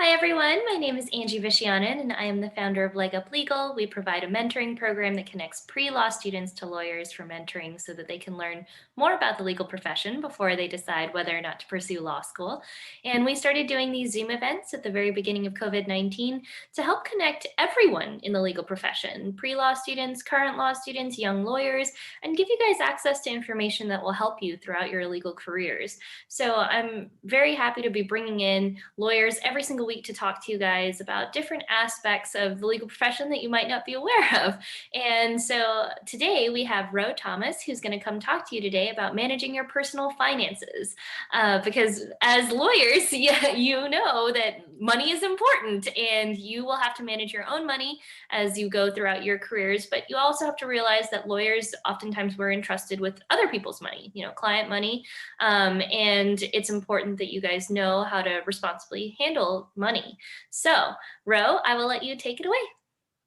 Hi, everyone. My name is Angie Viscianen, and I am the founder of Leg Up Legal. We provide a mentoring program that connects pre-law students to lawyers for mentoring so that they can learn more about the legal profession before they decide whether or not to pursue law school. And we started doing these Zoom events at the very beginning of COVID-19 to help connect everyone in the legal profession, pre-law students, current law students, young lawyers, and give you guys access to information that will help you throughout your legal careers. So I'm very happy to be bringing in lawyers every single week to talk to you guys about different aspects of the legal profession that you might not be aware of. And so today we have Rho Thomas, who's going to come talk to you today about managing your personal finances. Because as lawyers, you know that money is important and you will have to manage your own money as you go throughout your careers. But you also have to realize that lawyers oftentimes were entrusted with other people's money, client money, and it's important that you guys know how to responsibly handle money. So, Ro, I will let you take it away.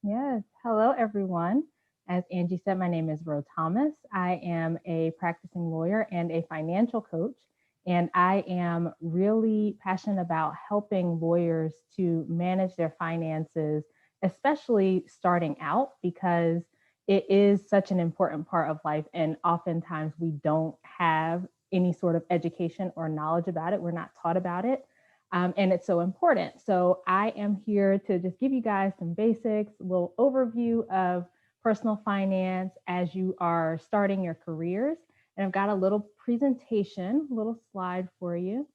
Yes. Hello, everyone. As Angie said, my name is Rho Thomas. I am a practicing lawyer and a financial coach. And I am really passionate about helping lawyers to manage their finances, especially starting out, because it is such an important part of life. And oftentimes we don't have any sort of education or knowledge about it. We're not taught about it. And it's so important. So I am here to just give you guys some basics, a little overview of personal finance as you are starting your careers. And I've got a little presentation, a little slide for you.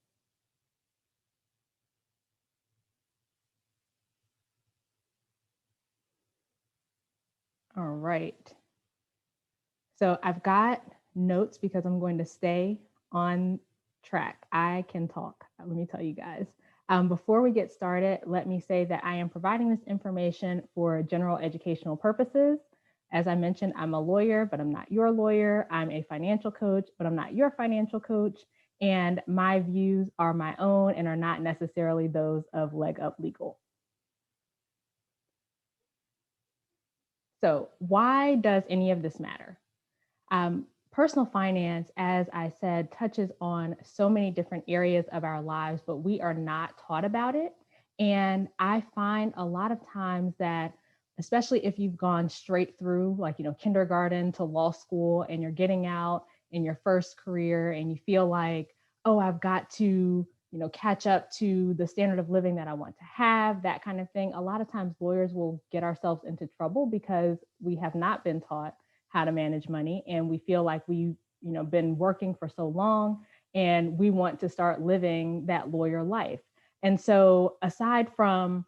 All right. So I've got notes because I'm going to stay on track. I can talk, let me tell you guys. Before we get started, let me say that I am providing this information for general educational purposes. As I mentioned, I'm a lawyer, but I'm not your lawyer. I'm a financial coach, but I'm not your financial coach. And my views are my own and are not necessarily those of Leg Up Legal. So why does any of this matter? Personal finance, as I said, touches on so many different areas of our lives, but we are not taught about it. And I find a lot of times that, especially if you've gone straight through, like, kindergarten to law school, and you're getting out in your first career and you feel like, oh, I've got to, catch up to the standard of living that I want to have, that kind of thing. A lot of times lawyers will get ourselves into trouble because we have not been taught how to manage money, and we feel like we've been working for so long and we want to start living that lawyer life. And so aside from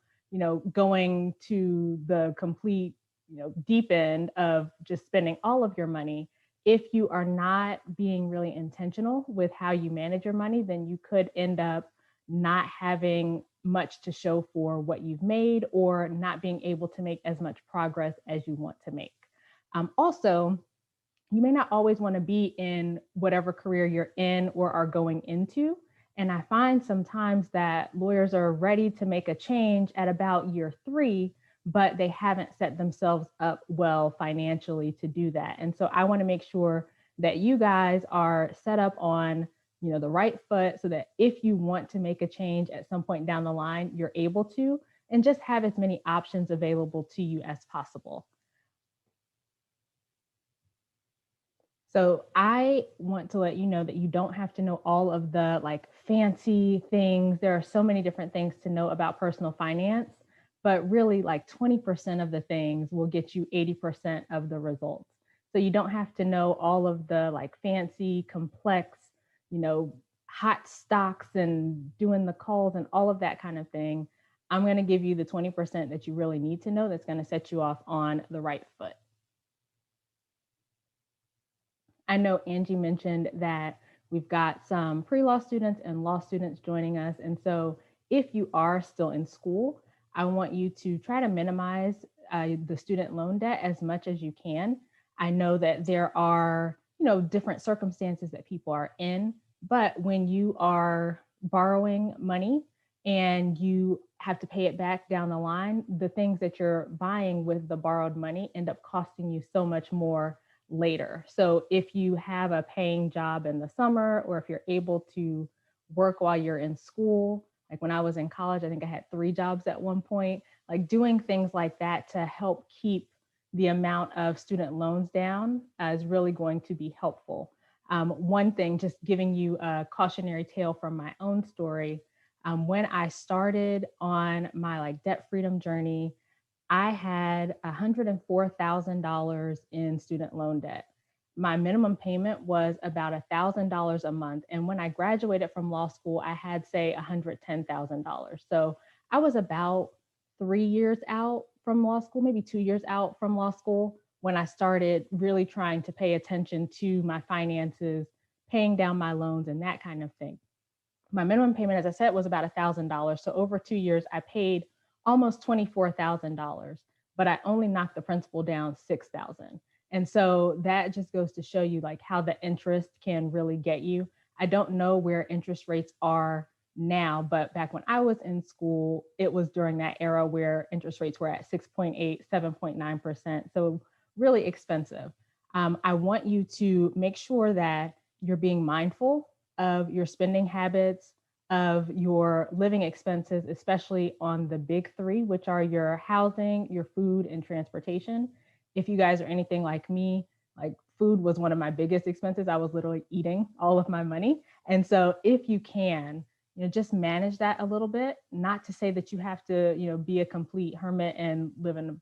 going to the complete deep end of just spending all of your money, if you are not being really intentional with how you manage your money, then you could end up not having much to show for what you've made, or not being able to make as much progress as you want to make. Also, you may not always want to be in whatever career you're in or are going into. And I find sometimes that lawyers are ready to make a change at about year 3, but they haven't set themselves up well financially to do that. And so I want to make sure that you guys are set up on the right foot, so that if you want to make a change at some point down the line, you're able to, and just have as many options available to you as possible. So I want to let you know that you don't have to know all of the fancy things. There are so many different things to know about personal finance, but really 20% of the things will get you 80% of the results. So you don't have to know all of the fancy, complex, hot stocks and doing the calls and all of that kind of thing. I'm going to give you the 20% that you really need to know that's going to set you off on the right foot. I know Angie mentioned that we've got some pre-law students and law students joining us. And so if you are still in school, I want you to try to minimize the student loan debt as much as you can. I know that there are, different circumstances that people are in, but when you are borrowing money and you have to pay it back down the line, the things that you're buying with the borrowed money end up costing you so much more later. So if you have a paying job in the summer, or if you're able to work while you're in school, Like when I was in college, I think I had 3 jobs at one point. Like doing things like that to help keep the amount of student loans down is really going to be helpful. One thing, just giving you a cautionary tale from my own story. When I started on my like debt freedom journey, I had $104,000 in student loan debt. My minimum payment was about $1,000 a month. And when I graduated from law school, I had, say, $110,000. So I was about 3 years out from law school, maybe 2 years out from law school, when I started really trying to pay attention to my finances, paying down my loans, and that kind of thing. My minimum payment, as I said, was about $1,000. So over 2 years, I paid almost $24,000, but I only knocked the principal down 6,000. And so that just goes to show you like how the interest can really get you. I don't know where interest rates are now, but back when I was in school, it was during that era where interest rates were at 6.8, 7.9%. So really expensive. I want you to make sure that you're being mindful of your spending habits, of your living expenses, especially on the big three, which are your housing, your food, and transportation. If you guys are anything like me, like food was one of my biggest expenses. I was literally eating all of my money. And so if you can, just manage that a little bit, not to say that you have to, be a complete hermit and live in,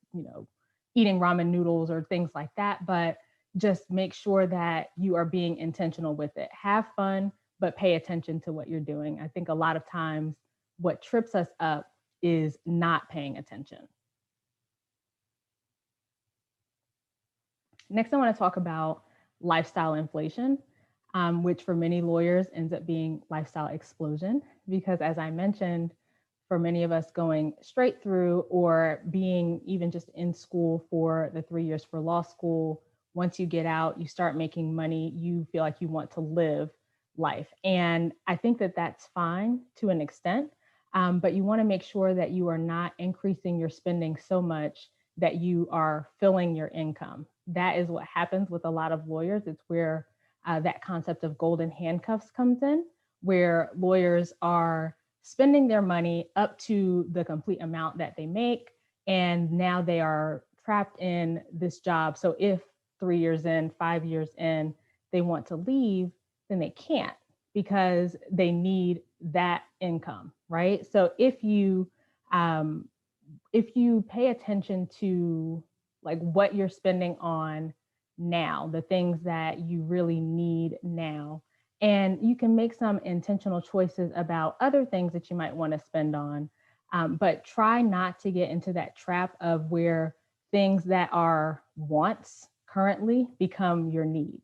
eating ramen noodles or things like that, but just make sure that you are being intentional with it. Have fun, but pay attention to what you're doing. I think a lot of times what trips us up is not paying attention. Next, I want to talk about lifestyle inflation, which for many lawyers ends up being lifestyle explosion. Because as I mentioned, for many of us going straight through or being even just in school for the 3 years for law school, once you get out, you start making money, you feel like you want to live life. And I think that that's fine to an extent, but you want to make sure that you are not increasing your spending so much that you are filling your income. That is what happens with a lot of lawyers. It's where that concept of golden handcuffs comes in, where lawyers are spending their money up to the complete amount that they make. And now they are trapped in this job. So if 3 years in, 5 years in, they want to leave, then they can't because they need that income, right? So if you pay attention to like what you're spending on now, the things that you really need now, and you can make some intentional choices about other things that you might want to spend on, but try not to get into that trap of where things that are wants currently become your needs.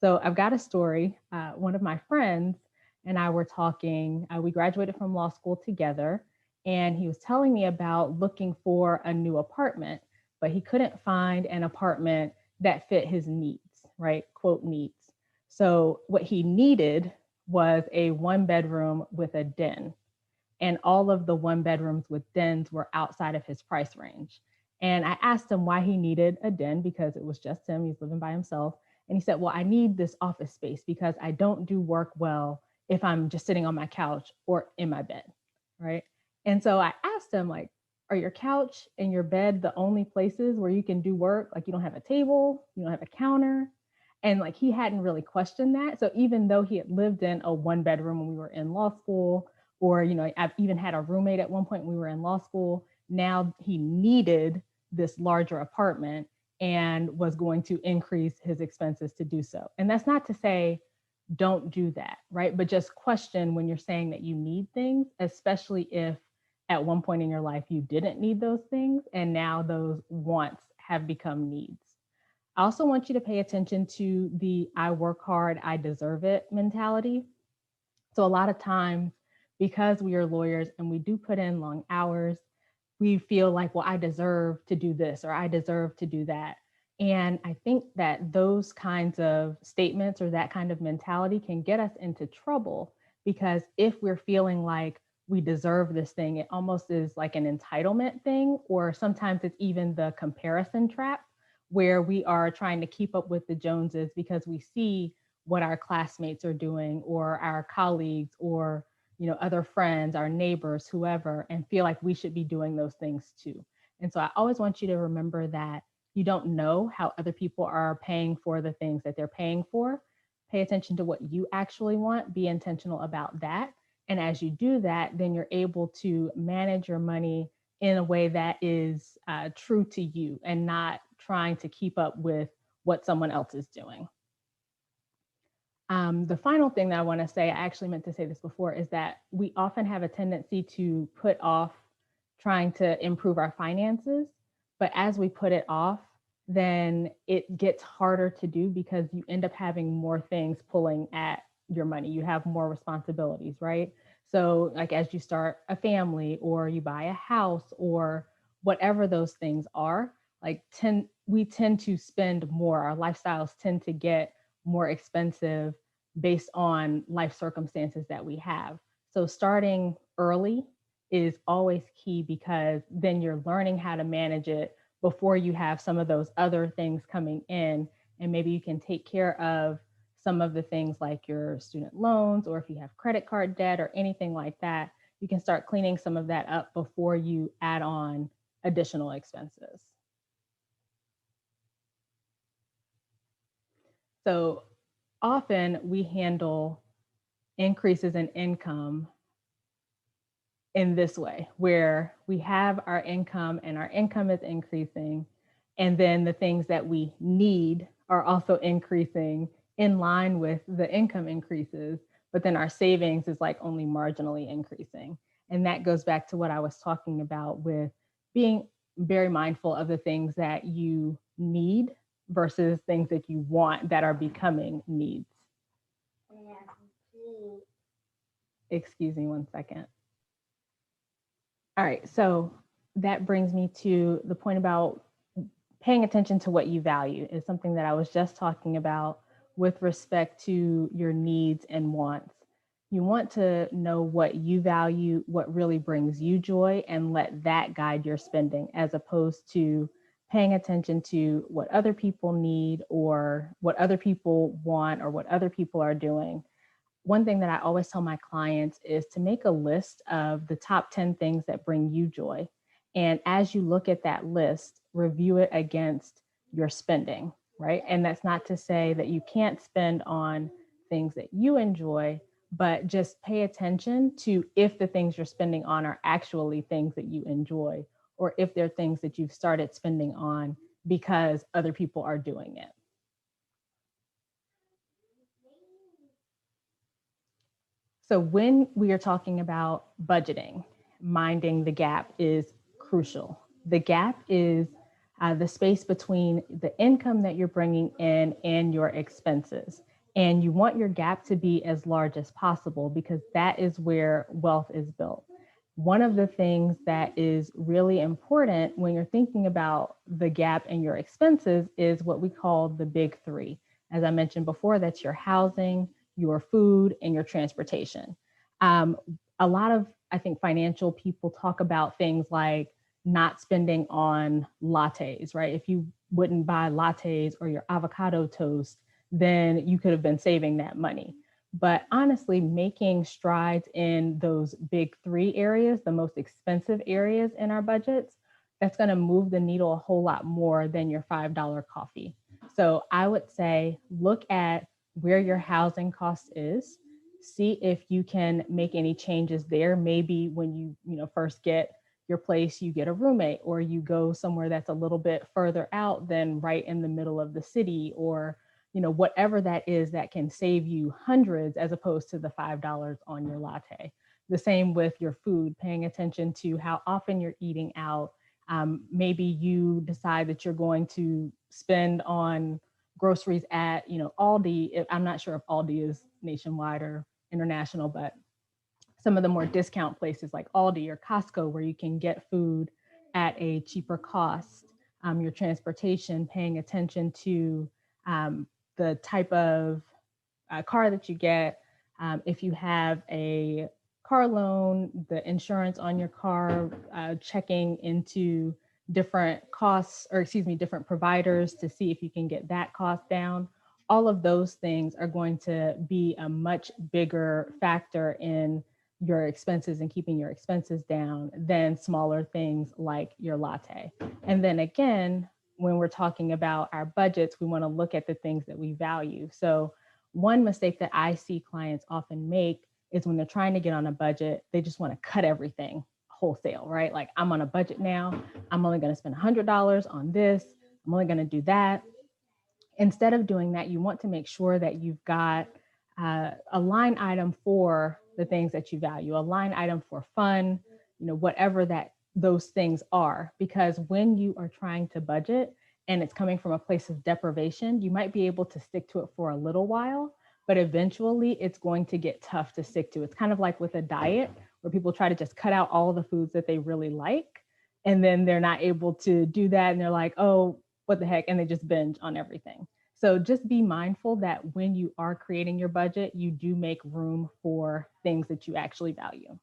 So I've got a story. One of my friends and I were talking. We graduated from law school together, and he was telling me about looking for a new apartment, but he couldn't find an apartment that fit his needs, right? Quote needs. So what he needed was a 1 bedroom with a den, and all of the 1 bedrooms with dens were outside of his price range. And I asked him why he needed a den because it was just him, he's living by himself. And he said, well, I need this office space because I don't do work well if I'm just sitting on my couch or in my bed, right? And so I asked him, like, are your couch and your bed the only places where you can do work? Like, you don't have a table, you don't have a counter. And like, he hadn't really questioned that. So even though he had lived in a 1 bedroom when we were in law school, or, I've even had a roommate at one point when we were in law school, now he needed this larger apartment and was going to increase his expenses to do so. And that's not to say don't do that, right? But just question when you're saying that you need things, especially if at one point in your life you didn't need those things and now those wants have become needs. I also want you to pay attention to the I work hard, I deserve it mentality. So, a lot of times, because we are lawyers and we do put in long hours, we feel like, well, I deserve to do this or I deserve to do that. And I think that those kinds of statements or that kind of mentality can get us into trouble because if we're feeling like we deserve this thing, it almost is like an entitlement thing, or sometimes it's even the comparison trap where we are trying to keep up with the Joneses because we see what our classmates are doing or our colleagues or other friends, our neighbors, whoever, and feel like we should be doing those things too. And so I always want you to remember that you don't know how other people are paying for the things that they're paying for. Pay attention to what you actually want, be intentional about that. And as you do that, then you're able to manage your money in a way that is true to you and not trying to keep up with what someone else is doing. The final thing that I want to say, I actually meant to say this before, is that we often have a tendency to put off trying to improve our finances. But as we put it off, then it gets harder to do because you end up having more things pulling at your money. You have more responsibilities, right? So, like as you start a family or you buy a house or whatever those things are, we tend to spend more. Our lifestyles tend to get more expensive based on life circumstances that we have. So starting early is always key because then you're learning how to manage it before you have some of those other things coming in. And maybe you can take care of some of the things like your student loans, or if you have credit card debt or anything like that, you can start cleaning some of that up before you add on additional expenses. So often we handle increases in income in this way, where we have our income and our income is increasing, and then the things that we need are also increasing in line with the income increases, but then our savings is like only marginally increasing. And that goes back to what I was talking about with being very mindful of the things that you need versus things that you want that are becoming needs. Excuse me one second. All right, so that brings me to the point about paying attention to what you value is something that I was just talking about with respect to your needs and wants. You want to know what you value, what really brings you joy, and let that guide your spending as opposed to paying attention to what other people need or what other people want or what other people are doing. One thing that I always tell my clients is to make a list of the top 10 things that bring you joy. And as you look at that list, review it against your spending, right? And that's not to say that you can't spend on things that you enjoy, but just pay attention to if the things you're spending on are actually things that you enjoy, or if they're things that you've started spending on because other people are doing it. So when we are talking about budgeting, minding the gap is crucial. The gap is the space between the income that you're bringing in and your expenses. And you want your gap to be as large as possible because that is where wealth is built. One of the things that is really important when you're thinking about the gap and your expenses is what we call the big three. As I mentioned before, that's your housing, your food, and your transportation. Um, a lot of, I think, financial people talk about things like not spending on lattes, right? If you wouldn't buy lattes or your avocado toast, then you could have been saving that money. But honestly, making strides in those big three areas, the most expensive areas in our budgets, that's going to move the needle a whole lot more than your $5 coffee. So I would say look at where your housing cost is, see if you can make any changes there. Maybe when you first get your place, you get a roommate, or you go somewhere that's a little bit further out than right in the middle of the city, or whatever that is that can save you hundreds as opposed to the $5 on your latte. The same with your food, paying attention to how often you're eating out. Maybe you decide that you're going to spend on groceries at Aldi. I'm not sure if Aldi is nationwide or international, but some of the more discount places like Aldi or Costco, where you can get food at a cheaper cost. Your transportation, paying attention to the type of car that you get. If you have a car loan, the insurance on your car, checking into different costs, or excuse me, different providers to see if you can get that cost down. All of those things are going to be a much bigger factor in your expenses and keeping your expenses down than smaller things like your latte. And then again, when we're talking about our budgets, we want to look at the things that we value. So, one mistake that I see clients often make is when they're trying to get on a budget, they just want to cut everything wholesale, right? Like, I'm on a budget now. I'm only going to spend $100 on this. I'm only going to do that. Instead of doing that, you want to make sure that you've got a line item for the things that you value, a line item for fun, whatever that those things are. Because when you are trying to budget and it's coming from a place of deprivation, you might be able to stick to it for a little while, but eventually it's going to get tough to stick to. It's kind of like with a diet where people try to just cut out all the foods that they really like. And then they're not able to do that. And they're like, oh, what the heck? And they just binge on everything. So just be mindful that when you are creating your budget, you do make room for things that you actually value.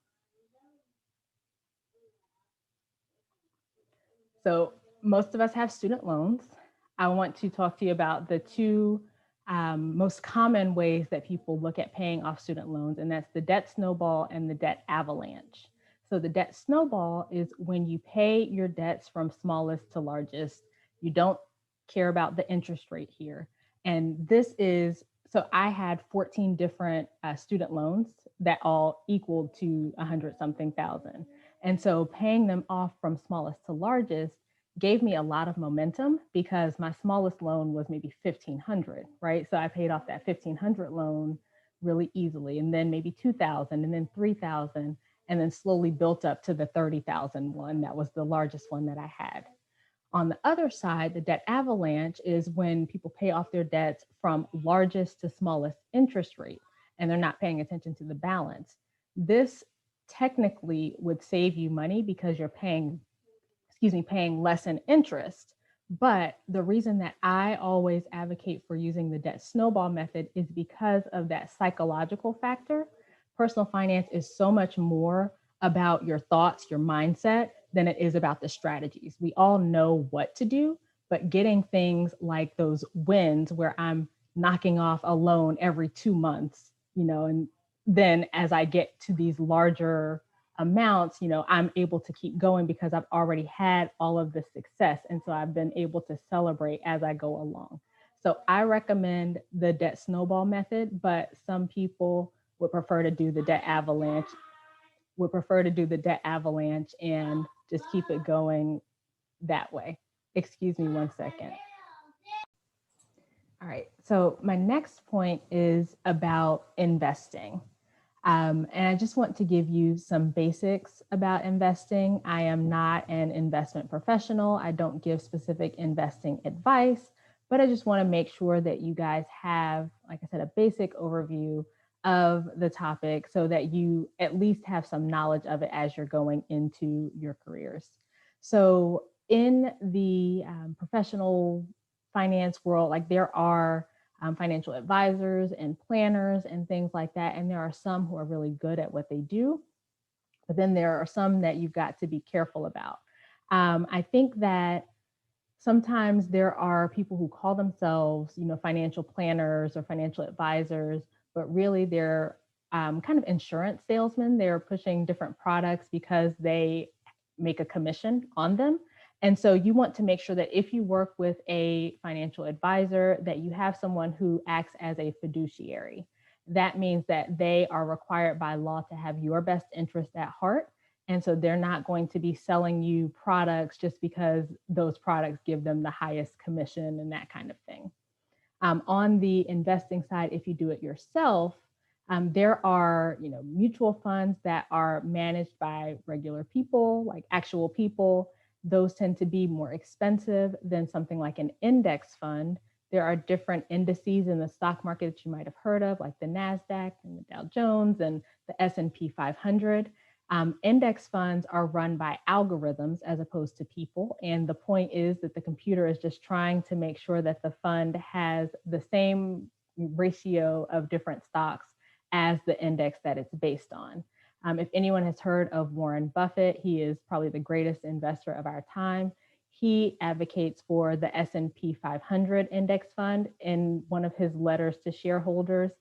So most of us have student loans. I want to talk to you about the two most common ways that people look at paying off student loans, and that's the debt snowball and the debt avalanche. So the debt snowball is when you pay your debts from smallest to largest. You don't care about the interest rate here. And this is, so I had 14 different student loans that all equaled to 100 something thousand. And so paying them off from smallest to largest gave me a lot of momentum because my smallest loan was maybe 1,500, right? So I paid off that 1,500 loan really easily, and then maybe 2,000, and then 3,000, and then slowly built up to the 30,000 one. That was the largest one that I had. On the other side, the debt avalanche is when people pay off their debts from largest to smallest interest rate, and they're not paying attention to the balance. This technically would save you money because you're paying less in interest. But the reason that I always advocate for using the debt snowball method is because of that psychological factor. Personal finance is so much more about your thoughts, your mindset, than it is about the strategies. We all know what to do, but getting things like those wins where I'm knocking off a loan every 2 months, and then as I get to these larger amounts, I'm able to keep going because I've already had all of the success. And so I've been able to celebrate as I go along. So I recommend the debt snowball method, but some people would prefer to do the debt avalanche, and just keep it going that way. Excuse me 1 second. All right. So my next point is about investing. And I just want to give you some basics about investing. I am not an investment professional. I don't give specific investing advice, but I just want to make sure that you guys have, like I said, a basic overview of the topic so that you at least have some knowledge of it as you're going into your careers. So in the professional finance world, like there are financial advisors and planners and things like that. And there are some who are really good at what they do, but then there are some that you've got to be careful about. I think that sometimes there are people who call themselves, financial planners or financial advisors, but really they're kind of insurance salesmen. They're pushing different products because they make a commission on them. And so you want to make sure that if you work with a financial advisor, that you have someone who acts as a fiduciary. That means that they are required by law to have your best interest at heart. And so they're not going to be selling you products just because those products give them the highest commission and that kind of thing. On the investing side, if you do it yourself, there are mutual funds that are managed by regular people, like actual people. Those tend to be more expensive than something like an index fund. There are different indices in the stock market that you might have heard of, like the NASDAQ and the Dow Jones and the S&P 500. Index funds are run by algorithms as opposed to people. And the point is that the computer is just trying to make sure that the fund has the same ratio of different stocks as the index that it's based on. If anyone has heard of Warren Buffett, he is probably the greatest investor of our time. He advocates for the S&P 500 index fund. In one of his letters to shareholders,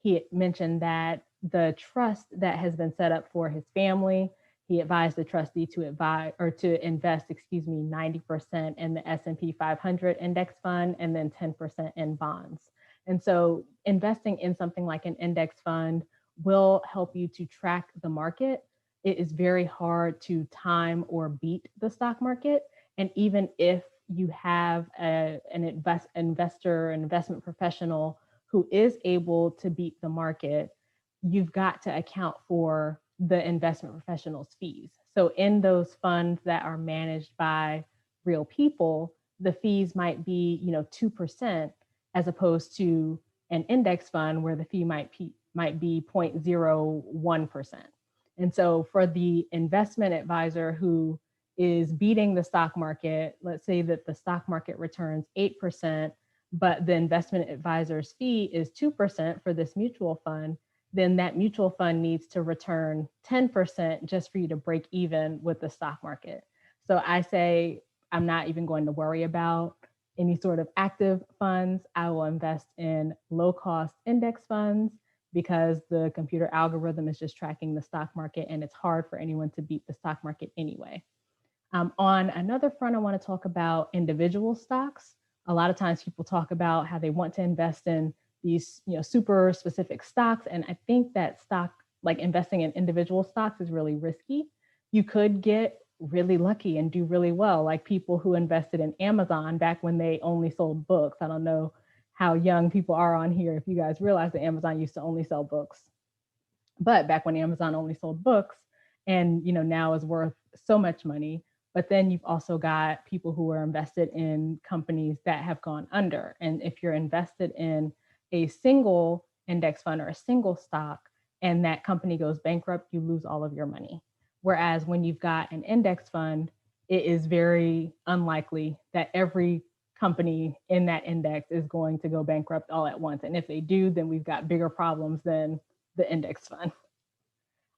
he mentioned that the trust that has been set up for his family, he advised the trustee to invest, 90% in the S&P 500 index fund and then 10% in bonds. And so investing in something like an index fund will help you to track the market. It is very hard to time or beat the stock market. And even if you have an investor, an investment professional who is able to beat the market, you've got to account for the investment professional's fees. So in those funds that are managed by real people, the fees might be, 2% as opposed to an index fund where the fee might be 0.01%. And so for the investment advisor who is beating the stock market, let's say that the stock market returns 8%, but the investment advisor's fee is 2% for this mutual fund, then that mutual fund needs to return 10% just for you to break even with the stock market. So I say, I'm not even going to worry about any sort of active funds. I will invest in low cost index funds because the computer algorithm is just tracking the stock market and it's hard for anyone to beat the stock market anyway. On another front, I want to talk about individual stocks. A lot of times people talk about how they want to invest in these, super specific stocks. And I think that like investing in individual stocks is really risky. You could get really lucky and do really well, like people who invested in Amazon back when they only sold books. I don't know how young people are on here, if you guys realize that Amazon used to only sell books. But back when Amazon only sold books and, now is worth so much money. But then you've also got people who are invested in companies that have gone under. And if you're invested in a single index fund or a single stock and that company goes bankrupt, you lose all of your money. Whereas when you've got an index fund, it is very unlikely that every company in that index is going to go bankrupt all at once. And if they do, then we've got bigger problems than the index fund.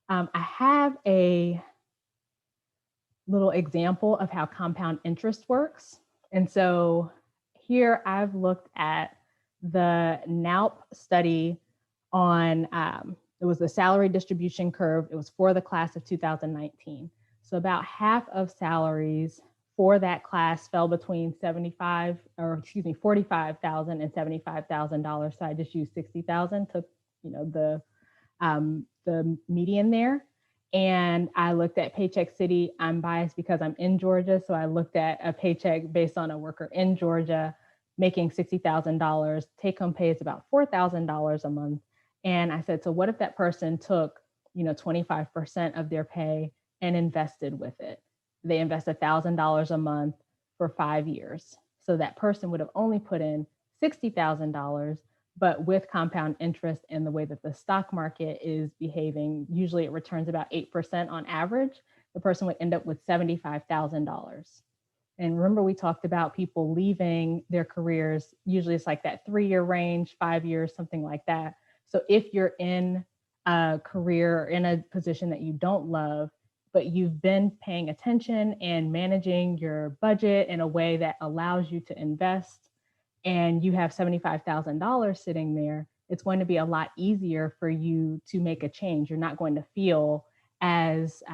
I have a little example of how compound interest works. And so here I've looked at the NALP study on, it was the salary distribution curve. It was for the class of 2019. So about half of salaries for that class fell between $45,000 and $75,000. So I just used 60,000, took, the median there. And I looked at Paycheck City. I'm biased because I'm in Georgia. So I looked at a paycheck based on a worker in Georgia making $60,000. Take home pay is about $4,000 a month. And I said, so what if that person took, 25% of their pay and invested with it? They invest $1,000 a month for 5 years. So that person would have only put in $60,000, but with compound interest and the way that the stock market is behaving, usually it returns about 8% on average. The person would end up with $75,000. And remember, we talked about people leaving their careers. Usually it's like that 3-year range, 5 years, something like that. So if you're in a career, in a position that you don't love, but you've been paying attention and managing your budget in a way that allows you to invest, and you have $75,000 sitting there, it's going to be a lot easier for you to make a change. You're not going to feel as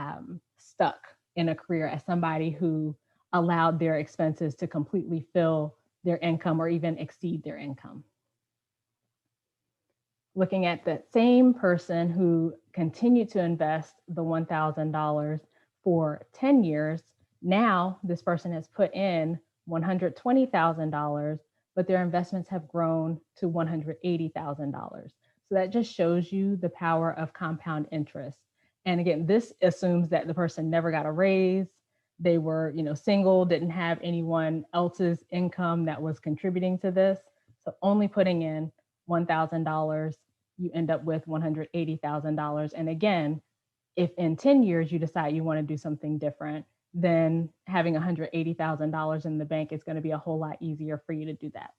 stuck in a career as somebody who allowed their expenses to completely fill their income or even exceed their income. Looking at the same person who continued to invest the $1,000 for 10 years, now this person has put in $120,000, but their investments have grown to $180,000. So that just shows you the power of compound interest. And again, this assumes that the person never got a raise. They were, single, didn't have anyone else's income that was contributing to this. So only putting in $1,000, you end up with $180,000. And again, if in 10 years you decide you want to do something different, then having $180,000 in the bank is going to be a whole lot easier for you to do that.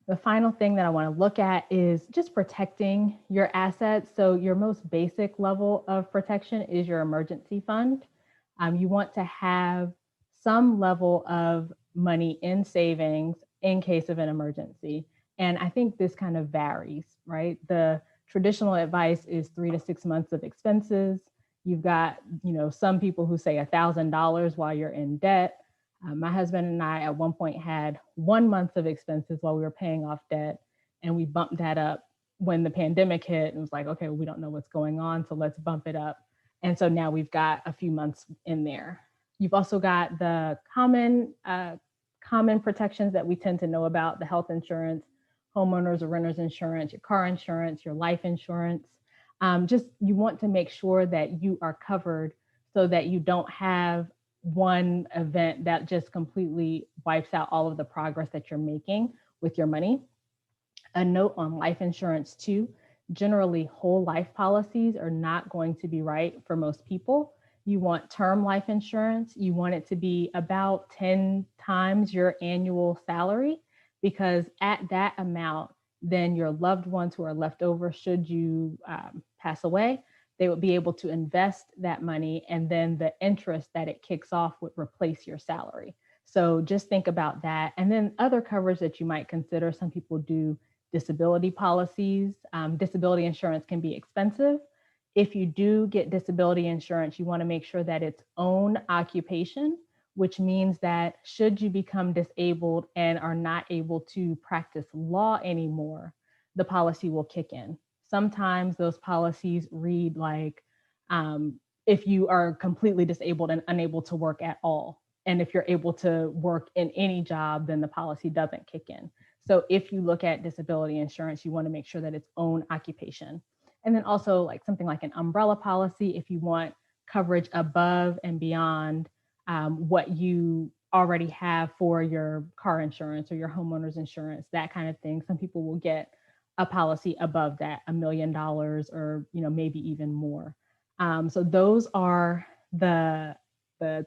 The final thing that I want to look at is just protecting your assets. So your most basic level of protection is your emergency fund. You want to have some level of money in savings in case of an emergency. And I think this kind of varies, right? The traditional advice is 3 to 6 months of expenses. You've got, some people who say $1,000 while you're in debt. My husband and I at one point had 1 month of expenses while we were paying off debt, and we bumped that up when the pandemic hit and was like, okay, we don't know what's going on, so let's bump it up. And so now we've got a few months in there. You've also got the common protections that we tend to know about: the health insurance, homeowners or renters insurance, your car insurance, your life insurance. Just you want to make sure that you are covered so that you don't have one event that just completely wipes out all of the progress that you're making with your money. A note on life insurance too: generally whole life policies are not going to be right for most people. You want term life insurance. You want it to be about 10 times your annual salary, because at that amount, then your loved ones who are left over, should you pass away, they would be able to invest that money, and then the interest that it kicks off would replace your salary. So just think about that. And then other coverage that you might consider: some people do disability policies. Disability insurance can be expensive. If you do get disability insurance, you want to make sure that it's own occupation, which means that should you become disabled and are not able to practice law anymore, the policy will kick in. Sometimes those policies read like, if you are completely disabled and unable to work at all. And if you're able to work in any job, then the policy doesn't kick in. So if you look at disability insurance, you want to make sure that it's own occupation. And then also like something like an umbrella policy, if you want coverage above and beyond what you already have for your car insurance or your homeowner's insurance, that kind of thing. Some people will get a policy above that, $1 million or maybe even more. So those are the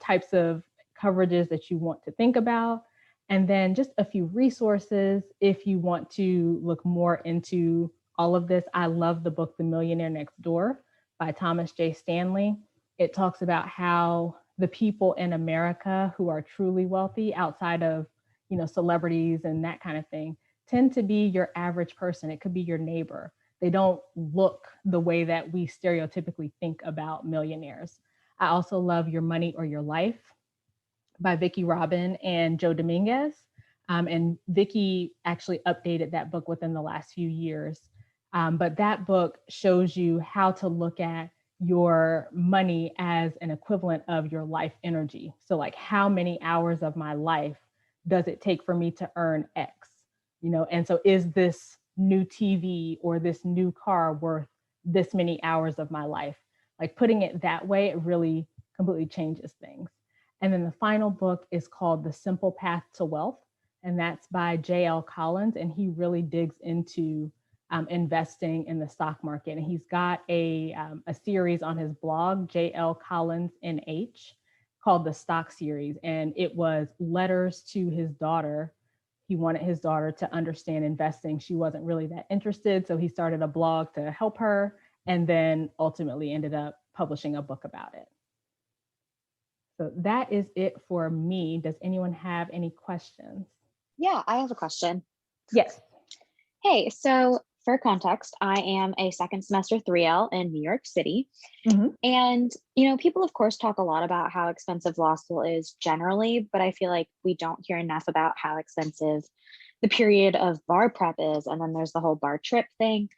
types of coverages that you want to think about. And then just a few resources if you want to look more into all of this. I love the book, The Millionaire Next Door by Thomas J. Stanley. It talks about how the people in America who are truly wealthy, outside of, celebrities and that kind of thing, tend to be your average person. It could be your neighbor. They don't look the way that we stereotypically think about millionaires. I also love Your Money or Your Life by Vicki Robin and Joe Dominguez. And Vicki actually updated that book within the last few years. But that book shows you how to look at your money as an equivalent of your life energy. So like, how many hours of my life does it take for me to earn X? And so is this new TV or this new car worth this many hours of my life? Like, putting it that way, it really completely changes things. And then the final book is called The Simple Path to Wealth, and that's by J.L. Collins, and he really digs into investing in the stock market. And he's got a series on his blog, J.L. Collins NH, called the Stock Series, and it was letters to his daughter. He wanted his daughter to understand investing. She wasn't really that interested, so he started a blog to help her, and then ultimately ended up publishing a book about it. So that is it for me. Does anyone have any questions? Yeah, I have a question. Yes. Hey, so for context, I am a second semester 3L in New York City. Mm-hmm. And, people, of course, talk a lot about how expensive law school is generally, but I feel like we don't hear enough about how expensive the period of bar prep is. And then there's the whole bar trip thing.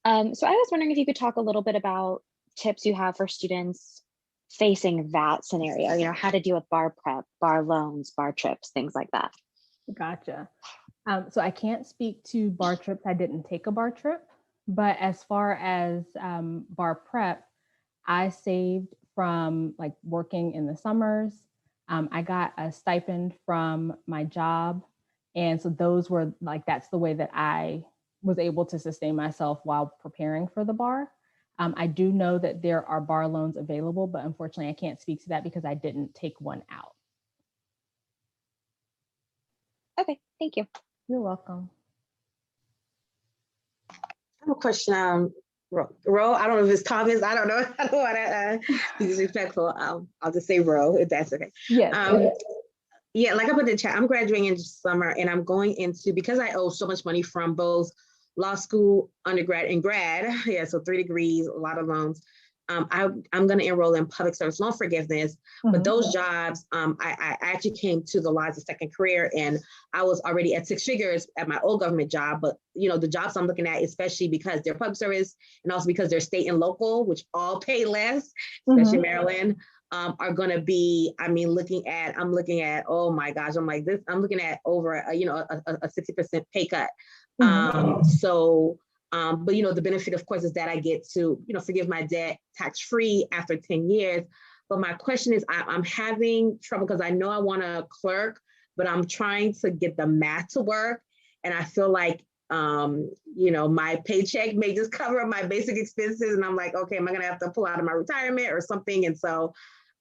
So I was wondering if you could talk a little bit about tips you have for students facing that scenario, how to deal with bar prep, bar loans, bar trips, things like that. Gotcha. So I can't speak to bar trips. I didn't take a bar trip, but as far as bar prep, I saved from like working in the summers. I got a stipend from my job. And so those were like, that's the way that I was able to sustain myself while preparing for the bar. I do know that there are bar loans available, but unfortunately I can't speak to that because I didn't take one out. Okay, thank you. You're welcome. I have a question, Rho. I don't know if it's Thomas. I don't know. I don't want to be disrespectful. I'll just say Rho, if that's okay. Yes. Yeah, like I put in the chat, I'm graduating in summer and I'm going into, because I owe so much money from both law school, undergrad, and grad. Yeah, so 3 degrees, a lot of loans. I'm going to enroll in public service loan forgiveness, but those jobs, I actually came to the law as a second career, and I was already at 6 figures at my old government job. But the jobs I'm looking at, especially because they're public service and also because they're state and local, which all pay less, especially Maryland, are going to be, I'm looking at, oh my gosh, I'm looking at over a 60% pay cut. But the benefit, of course, is that I get to, forgive my debt tax-free after 10 years. But my question is, I'm having trouble because I know I want to clerk, but I'm trying to get the math to work. And I feel like, my paycheck may just cover my basic expenses. And I'm like, okay, am I going to have to pull out of my retirement or something? And so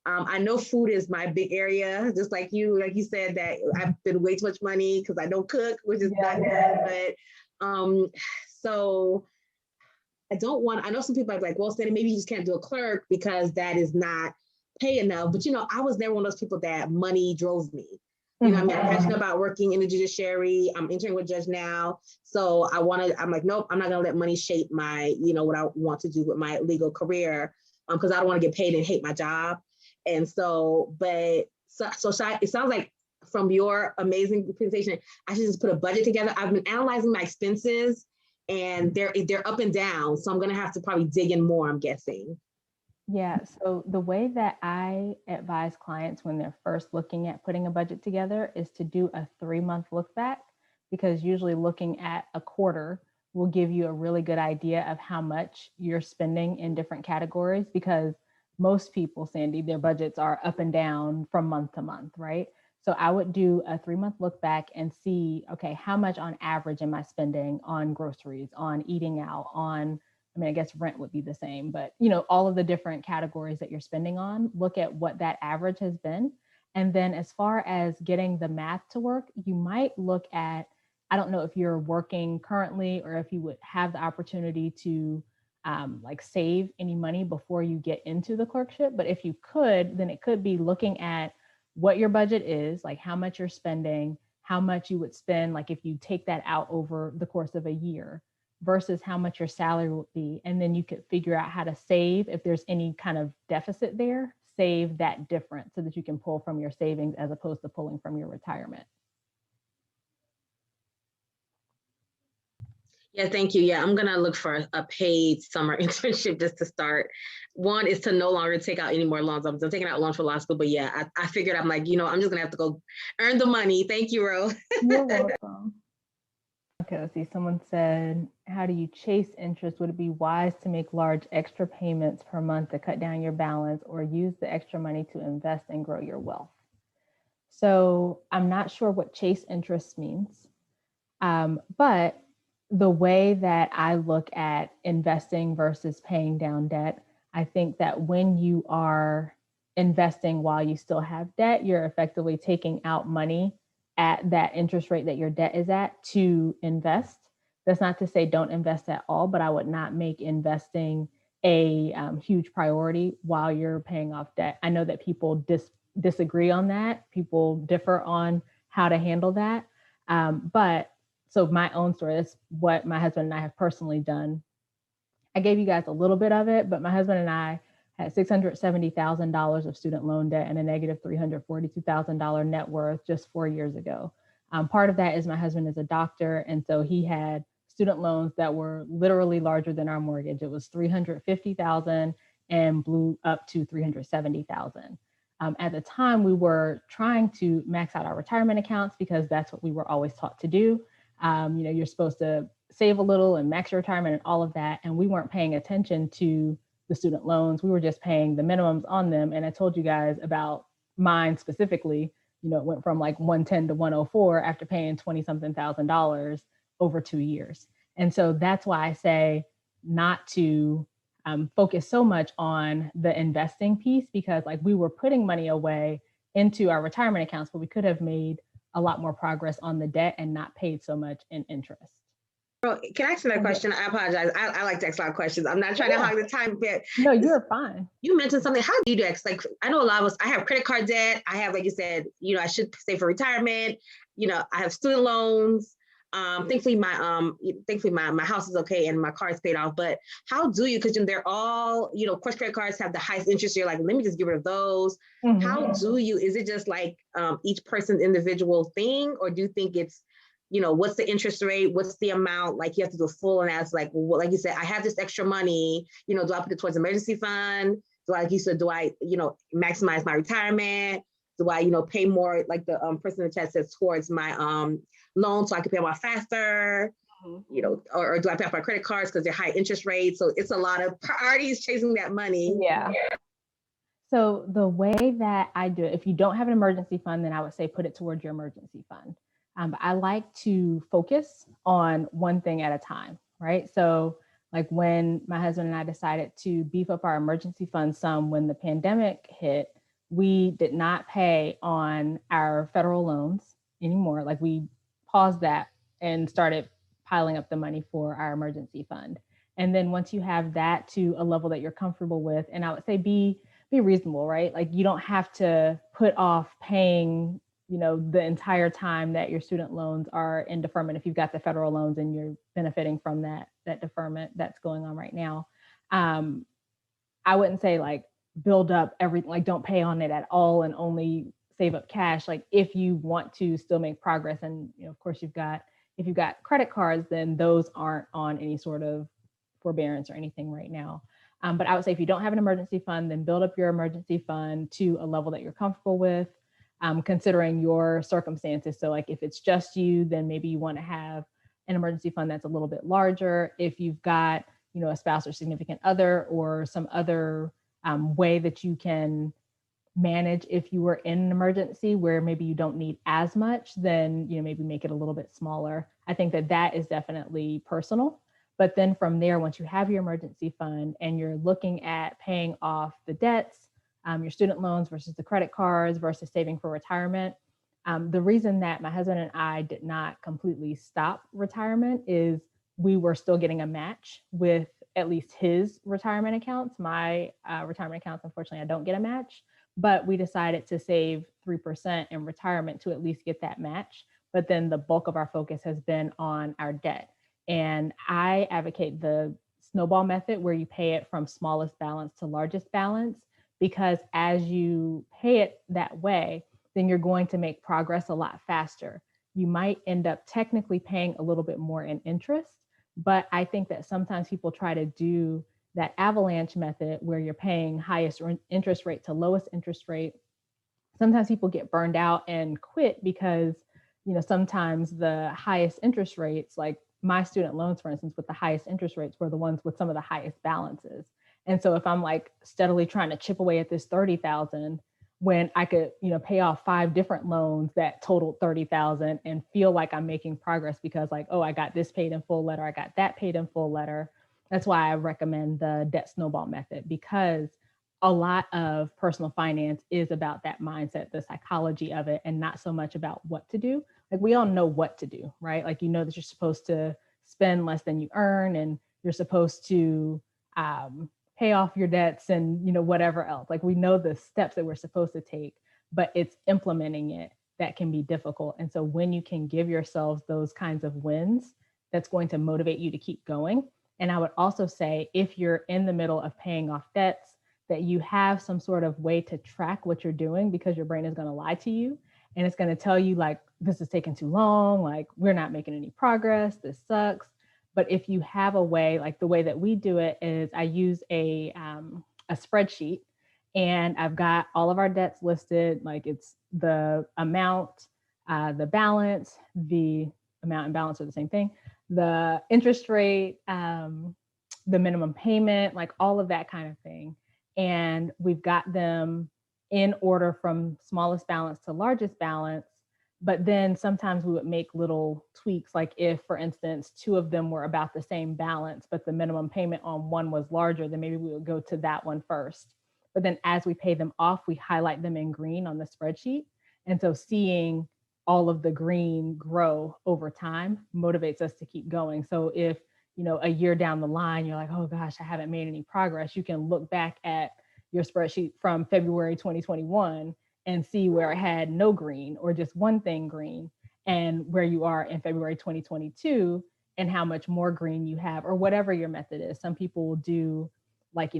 I know food is my big area, just like you said, that I've been way too much money because I don't cook, which is not good. But so I know some people are like, well, Sandy, maybe you just can't do a clerk because that is not pay enough. But, I was never one of those people that money drove me. I'm passionate about working in the judiciary. I'm interning with judge now. So I'm like, nope, I'm not going to let money shape my, what I want to do with my legal career because I don't want to get paid and hate my job. And so, it sounds like from your amazing presentation, I should just put a budget together. I've been analyzing my expenses and they're up and down. So I'm going to have to probably dig in more, I'm guessing. Yeah. So the way that I advise clients when they're first looking at putting a budget together is to do a 3-month look back, because usually looking at a quarter will give you a really good idea of how much you're spending in different categories, because most people, Sandy, their budgets are up and down from month to month, right? So I would do a 3-month look back and see, okay, how much on average am I spending on groceries, on eating out, on, I guess rent would be the same, but all of the different categories that you're spending on, look at what that average has been. And then as far as getting the math to work, you might look at, I don't know if you're working currently or if you would have the opportunity to save any money before you get into the clerkship. But if you could, then it could be looking at what your budget is, like how much you're spending, how much you would spend, like if you take that out over the course of a year versus how much your salary would be. And then you could figure out how to save, if there's any kind of deficit there, save that difference so that you can pull from your savings as opposed to pulling from your retirement. Yeah, thank you. Yeah, I'm going to look for a paid summer internship just to start. One is to no longer take out any more loans. I'm still taking out loans for law school, but yeah, I figured I'm like, I'm just going to have to go earn the money. Thank you, Ro. You're welcome. Okay, let's see. Someone said, how do you chase interest? Would it be wise to make large extra payments per month to cut down your balance, or use the extra money to invest and grow your wealth? So I'm not sure what chase interest means, but the way that I look at investing versus paying down debt, I think that when you are investing while you still have debt, you're effectively taking out money at that interest rate that your debt is at to invest. That's not to say don't invest at all, but I would not make investing a huge priority while you're paying off debt. I know that people disagree on that. People differ on how to handle that. But so my own story, that's what my husband and I have personally done. I gave you guys a little bit of it, but my husband and I had $670,000 of student loan debt and a negative $342,000 net worth just 4 years ago. Part of that is my husband is a doctor, and so he had student loans that were literally larger than our mortgage. It was $350,000 and blew up to $370,000. At the time, we were trying to max out our retirement accounts because that's what we were always taught to do. You're supposed to save a little and max your retirement and all of that. And we weren't paying attention to the student loans. We were just paying the minimums on them. And I told you guys about mine specifically, it went from like 110 to 104 after paying 20 something $1,000 over 2 years. And so that's why I say not to focus so much on the investing piece, because like we were putting money away into our retirement accounts, but we could have made a lot more progress on the debt and not paid so much in interest. Bro, can I ask another question? I apologize. I like to ask a lot of questions. I'm not trying to hog the time, but No, you're fine. you mentioned something. How do you do that? Like, I know a lot of us, I have credit card debt. I have, like you said, I should save for retirement. I have student loans. Thankfully my house is okay and my car is paid off. But how do you, because they're all, of course, credit cards have the highest interest. You're like, let me just get rid of those. Mhm. How do you, is it just like each person's individual thing? Or do you think it's, what's the interest rate? What's the amount? Like you have to do a full analysis. Like, like you said, I have this extra money, do I put it towards emergency fund? Like you said, do I, maximize my retirement? Do I, pay more, like the person in the chat says, towards my loan so I can pay more faster? Or do I pay off my credit cards because they're high interest rates? So it's a lot of priorities chasing that money. Yeah. So the way that I do it, if you don't have an emergency fund, then I would say put it towards your emergency fund. But I like to focus on one thing at a time, right? So like when my husband and I decided to beef up our emergency fund some when the pandemic hit, we did not pay on our federal loans anymore. Like we paused that and started piling up the money for our emergency fund. And then once you have that to a level that you're comfortable with, and I would say be reasonable, right? Like you don't have to put off paying, the entire time that your student loans are in deferment. If you've got the federal loans and you're benefiting from that deferment that's going on right now. I wouldn't say like build up everything, like don't pay on it at all and only save up cash. Like if you want to still make progress and, of course if you've got credit cards, then those aren't on any sort of forbearance or anything right now. But I would say if you don't have an emergency fund, then build up your emergency fund to a level that you're comfortable with, considering your circumstances. So like if it's just you, then maybe you want to have an emergency fund that's a little bit larger. If you've got, a spouse or significant other or some other way that you can manage if you were in an emergency where maybe you don't need as much, then, maybe make it a little bit smaller. I think that is definitely personal. But then from there, once you have your emergency fund and you're looking at paying off the debts, your student loans versus the credit cards versus saving for retirement, the reason that my husband and I did not completely stop retirement is we were still getting a match with at least his retirement accounts. My retirement accounts, unfortunately, I don't get a match, but we decided to save 3% in retirement to at least get that match. But then the bulk of our focus has been on our debt. And I advocate the snowball method where you pay it from smallest balance to largest balance, because as you pay it that way, then you're going to make progress a lot faster. You might end up technically paying a little bit more in interest, but I think that sometimes people try to do that avalanche method where you're paying highest interest rate to lowest interest rate. Sometimes people get burned out and quit because, sometimes the highest interest rates, like my student loans, for instance, with the highest interest rates were the ones with some of the highest balances. And so if I'm like steadily trying to chip away at this 30,000, when I could, pay off 5 different loans that totaled 30,000 and feel like I'm making progress because like, oh, I got this paid in full letter, I got that paid in full letter. That's why I recommend the debt snowball method, because a lot of personal finance is about that mindset, the psychology of it, and not so much about what to do. Like we all know what to do, right? Like, that you're supposed to spend less than you earn and you're supposed to pay off your debts and, whatever else. Like we know the steps that we're supposed to take, but it's implementing it that can be difficult. And so when you can give yourselves those kinds of wins, that's going to motivate you to keep going. And I would also say, if you're in the middle of paying off debts, that you have some sort of way to track what you're doing, because your brain is going to lie to you and it's going to tell you like, this is taking too long, like we're not making any progress, this sucks. But if you have a way, like the way that we do it is I use a spreadsheet, and I've got all of our debts listed, like it's the amount, the balance, the amount and balance are the same thing, the interest rate, the minimum payment, like all of that kind of thing. And we've got them in order from smallest balance to largest balance. But then sometimes we would make little tweaks. Like if, for instance, 2 of them were about the same balance, but the minimum payment on one was larger, then maybe we would go to that one first. But then as we pay them off, we highlight them in green on the spreadsheet. And so seeing all of the green grow over time motivates us to keep going. So if, a year down the line, you're like, oh gosh, I haven't made any progress, you can look back at your spreadsheet from February 2021 and see where it had no green or just one thing green, and where you are in February 2022 and how much more green you have, or whatever your method is. Some people will do like,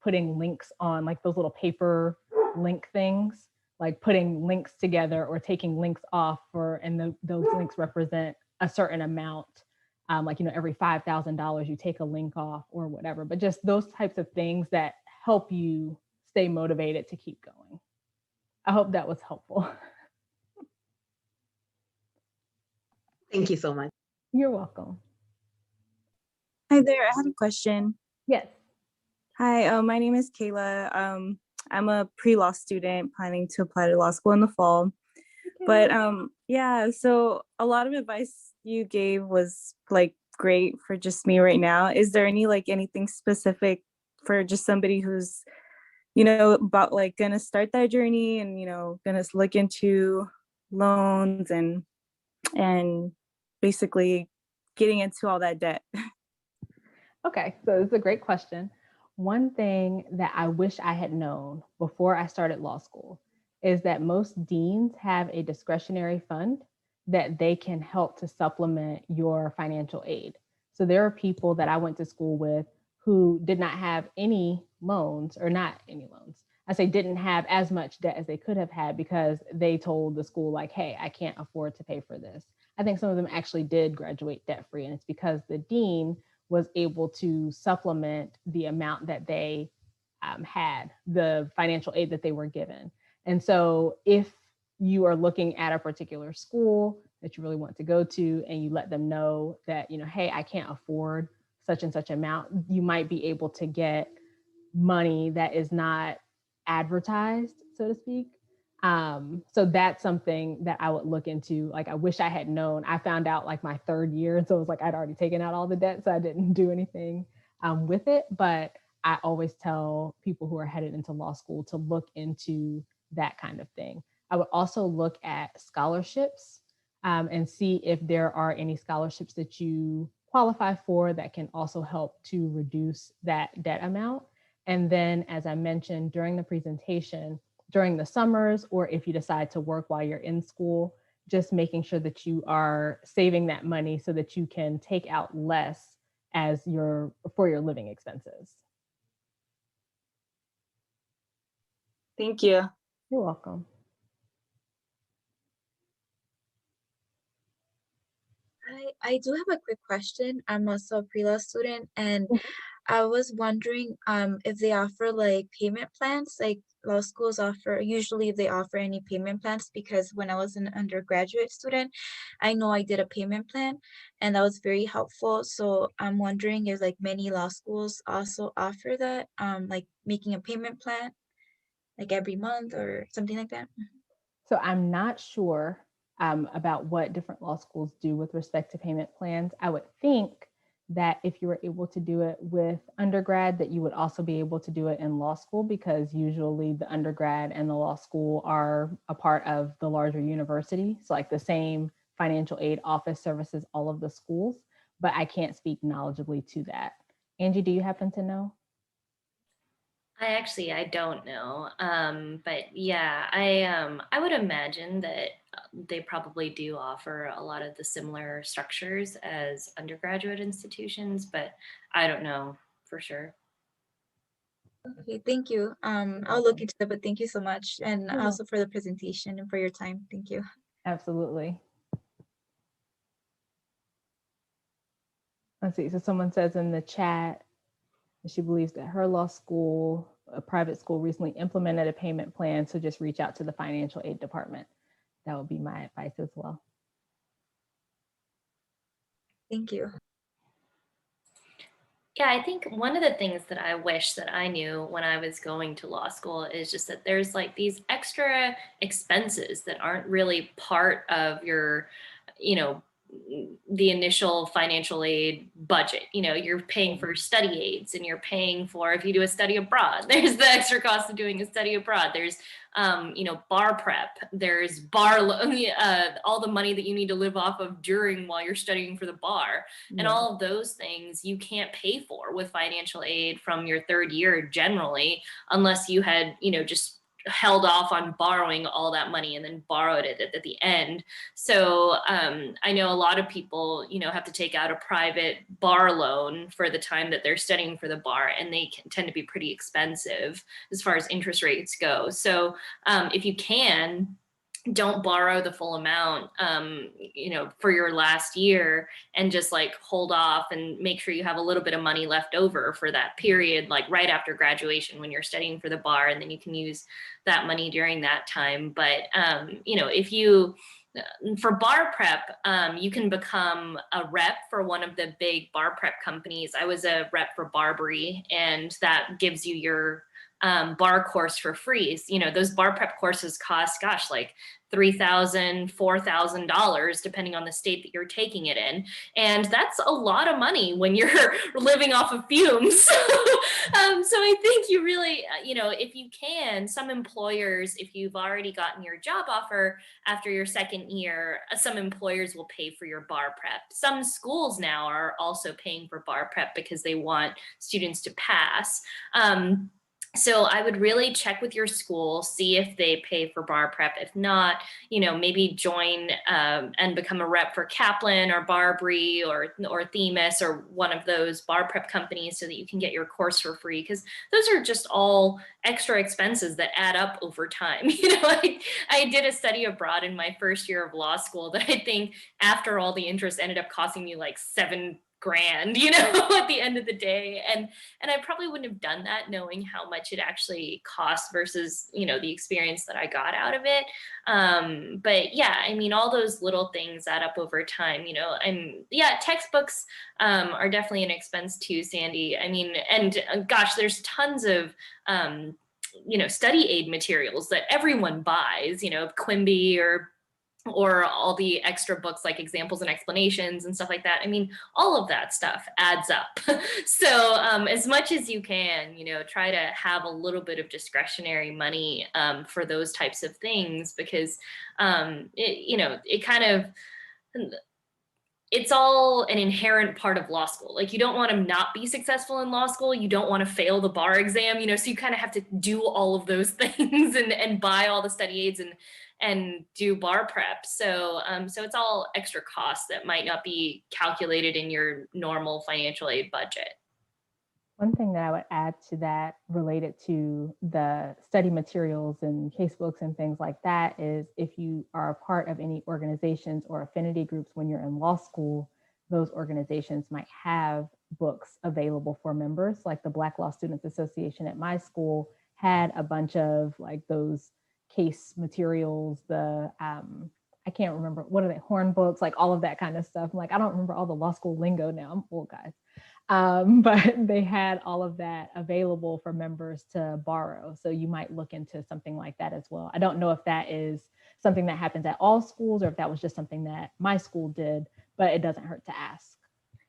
putting links on like those little paper link things, like putting links together or taking links off and those links represent a certain amount. Like, every $5,000 you take a link off or whatever, but just those types of things that help you stay motivated to keep going. I hope that was helpful. Thank you so much. You're welcome. Hi there, I had a question. Yes. Hi, my name is Kayla. I'm a pre-law student planning to apply to law school in the fall. Okay. But yeah, so a lot of advice you gave was like great for just me right now. Is there anything specific for just somebody who's, about like gonna start that journey and, gonna look into loans and basically getting into all that debt? Okay, so it's a great question. One thing that I wish I had known before I started law school is that most deans have a discretionary fund that they can help to supplement your financial aid. So there are people that I went to school with who did not have any loans, or not any loans. I say didn't have as much debt as they could have had because they told the school like, hey, I can't afford to pay for this. I think some of them actually did graduate debt free, and it's because the dean was able to supplement the amount that they had, the financial aid that they were given. And so if you are looking at a particular school that you really want to go to and you let them know that, hey, I can't afford such and such amount, you might be able to get money that is not advertised, so to speak. So that's something that I would look into. Like, I wish I had known. I found out like my third year. And so it was like I'd already taken out all the debt, so I didn't do anything with it. But I always tell people who are headed into law school to look into that kind of thing. I would also look at scholarships and see if there are any scholarships that you qualify for that can also help to reduce that debt amount. And then, as I mentioned during the presentation, during the summers, or if you decide to work while you're in school, just making sure that you are saving that money so that you can take out less for your living expenses. Thank you. You're welcome. I do have a quick question. I'm also a pre-law student, and I was wondering if they offer like payment plans, like law schools offer, usually if they offer any payment plans, because when I was an undergraduate student, I know I did a payment plan and that was very helpful. So I'm wondering if like many law schools also offer that, like making a payment plan like every month or something like that. So I'm not sure about what different law schools do with respect to payment plans. I would think that if you were able to do it with undergrad, that you would also be able to do it in law school, because usually the undergrad and the law school are a part of the larger university. So like the same financial aid office services all of the schools, but I can't speak knowledgeably to that. Angie, do you happen to know? I don't know. But yeah, I would imagine that they probably do offer a lot of the similar structures as undergraduate institutions, but I don't know for sure. Okay, thank you. I'll look into it, but thank you so much. And You're also for the presentation and for your time. Thank you. Absolutely. Let's see. So someone says in the chat that she believes that her law school, a private school, recently implemented a payment plan. So just reach out to the financial aid department. That would be my advice as well. Thank you. Yeah, I think one of the things that I wish that I knew when I was going to law school is just that there's like these extra expenses that aren't really part of your, the initial financial aid budget. You know, you're paying for study aids, and you're paying for, if you do a study abroad, there's the extra cost of doing a study abroad. There's, you know, bar prep, there's all the money that you need to live off of while you're studying for the bar. And all of those things you can't pay for with financial aid from your third year generally, unless you had, you know, just held off on borrowing all that money and then borrowed it at the end. So I know a lot of people, you know, have to take out a private bar loan for the time that they're studying for the bar, and they tend to be pretty expensive as far as interest rates go. So if you can, don't borrow the full amount, you know, for your last year, and just like hold off and make sure you have a little bit of money left over for that period, like right after graduation when you're studying for the bar, and then you can use that money during that time. But, you know, for bar prep, you can become a rep for one of the big bar prep companies. I was a rep for Barbary, and that gives you your bar course for free. You know, those bar prep courses cost, gosh, like $3,000, $4,000, depending on the state that you're taking it in. And that's a lot of money when you're living off of fumes. So I think you really, you know, if you can, some employers, if you've already gotten your job offer after your second year, some employers will pay for your bar prep. Some schools now are also paying for bar prep because they want students to pass. So I would really check with your school, see if they pay for bar prep. If not, you know, maybe join and become a rep for Kaplan or Barbary or Themis or one of those bar prep companies so that you can get your course for free. Because those are just all extra expenses that add up over time. You know, I did a study abroad in my first year of law school that I think after all the interest ended up costing me like $7,000, you know, at the end of the day. And I probably wouldn't have done that knowing how much it actually costs versus, you know, the experience that I got out of it. But yeah, I mean, all those little things add up over time, you know. Textbooks are definitely an expense too, Sandy. I mean, and gosh, there's tons of you know, study aid materials that everyone buys, you know, Quimby or all the extra books like examples and explanations and stuff like that. I mean, all of that stuff adds up. So as much as you can, you know, try to have a little bit of discretionary money for those types of things, because you know, it's all an inherent part of law school. Like, you don't want to not be successful in law school. You don't want to fail the bar exam, you know, so you kind of have to do all of those things and buy all the study aids and do bar prep. So it's all extra costs that might not be calculated in your normal financial aid budget. One thing that I would add to that related to the study materials and casebooks and things like that is, if you are a part of any organizations or affinity groups when you're in law school, those organizations might have books available for members. Like the Black Law Students Association at my school had a bunch of like those case materials, I can't remember, what are they, horn books, like all of that kind of stuff. I'm like, I don't remember all the law school lingo now, I'm old, guys. But they had all of that available for members to borrow. So you might look into something like that as well. I don't know if that is something that happens at all schools or if that was just something that my school did, but it doesn't hurt to ask.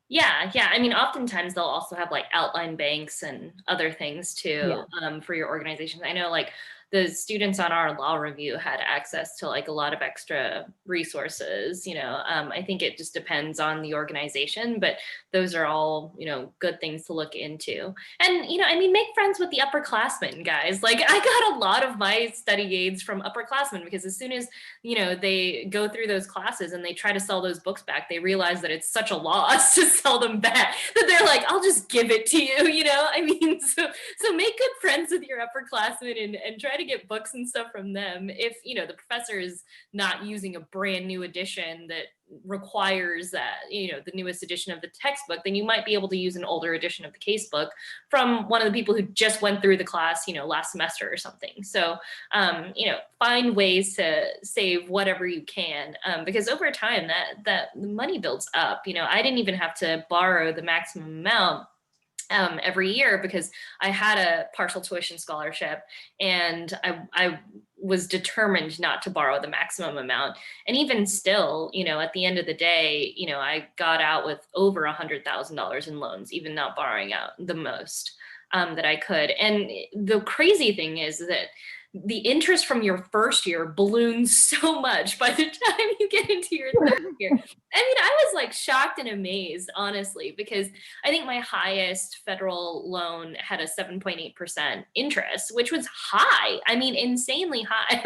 Yeah. I mean, oftentimes they'll also have like outline banks and other things too, for your organizations. I know like the students on our law review had access to like a lot of extra resources, you know. I think it just depends on the organization, but those are all, you know, good things to look into. And, you know, I mean, make friends with the upperclassmen, guys. Like, I got a lot of my study aids from upperclassmen, because as soon as, you know, they go through those classes and they try to sell those books back, they realize that it's such a loss to sell them back that they're like, I'll just give it to you, you know. I mean, so make good friends with your upperclassmen and try to get books and stuff from them. If, you know, the professor is not using a brand new edition that requires that, you know, the newest edition of the textbook, then you might be able to use an older edition of the casebook from one of the people who just went through the class, you know, last semester or something. So, you know, find ways to save whatever you can, because over time that the money builds up. You know, I didn't even have to borrow the maximum amount every year because I had a partial tuition scholarship, and I was determined not to borrow the maximum amount. And even still, at the end of the day, I got out with over $100,000 in loans, even not borrowing out the most that I could. And the crazy thing is that the interest from your first year balloons so much by the time you get into your third year. I mean, I was like shocked and amazed, honestly, because I think my highest federal loan had a 7.8% interest, which was high. I mean, insanely high.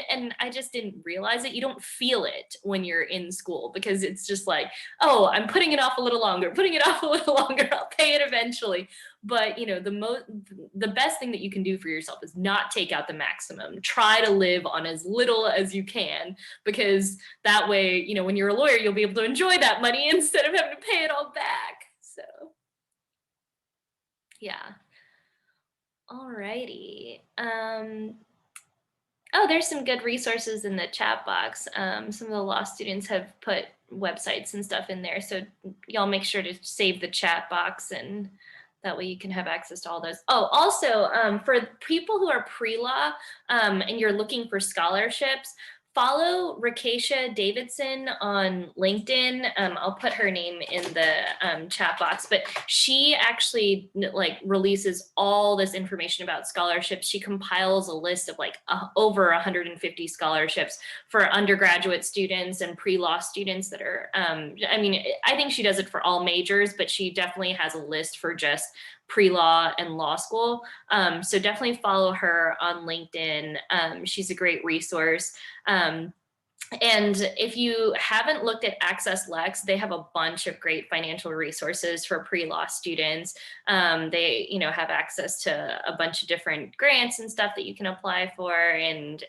And I just didn't realize it. You don't feel it when you're in school because it's just like, oh, I'm putting it off a little longer, I'll pay it eventually. But the best thing that you can do for yourself is not take out the maximum. Try to live on as little as you can, because that way, when you're a lawyer, you'll be able to enjoy that money instead of having to pay it all back. So yeah. Alrighty. Oh, there's some good resources in the chat box. Some of the law students have put websites and stuff in there. So y'all make sure to save the chat box, and that way you can have access to all those. Oh, also, for people who are pre-law and you're looking for scholarships, follow Rakesha Davidson on LinkedIn. I'll put her name in the chat box, but she actually releases all this information about scholarships. She compiles a list of over 150 scholarships for undergraduate students and pre-law students that are, I think she does it for all majors, but she definitely has a list for just pre-law and law school. So definitely follow her on LinkedIn. She's a great resource. And if you haven't looked at Access Lex, they have a bunch of great financial resources for pre-law students. They, have access to a bunch of different grants and stuff that you can apply for, and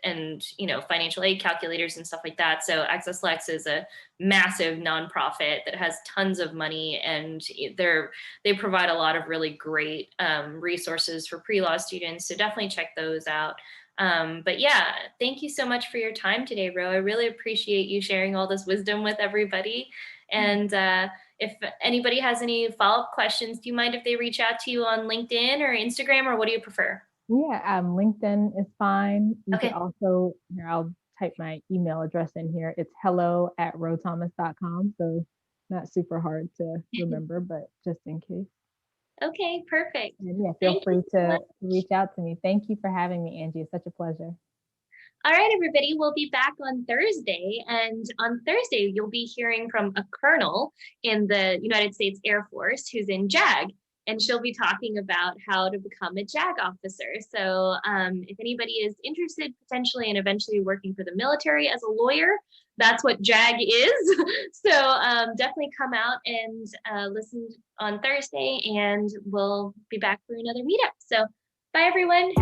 financial aid calculators and stuff like that. So Access Lex is a massive nonprofit that has tons of money, and they provide a lot of really great resources for pre-law students. So definitely check those out. But yeah, thank you so much for your time today, Ro. I really appreciate you sharing all this wisdom with everybody. And if anybody has any follow-up questions, do you mind if they reach out to you on LinkedIn or Instagram, or what do you prefer? Yeah, LinkedIn is fine. You Okay. can also, here, I'll type my email address in here. It's hello@rhothomas.com. So not super hard to remember, but just in case. Okay, perfect. And yeah, feel free to reach out to me. Thank you for having me, Angie. It's such a pleasure. All right, everybody, we'll be back on Thursday. And on Thursday, you'll be hearing from a colonel in the United States Air Force who's in JAG. And she'll be talking about how to become a JAG officer. So if anybody is interested potentially in eventually working for the military as a lawyer, that's what JAG is. So definitely come out and listen on Thursday, and we'll be back for another meetup. So bye, everyone.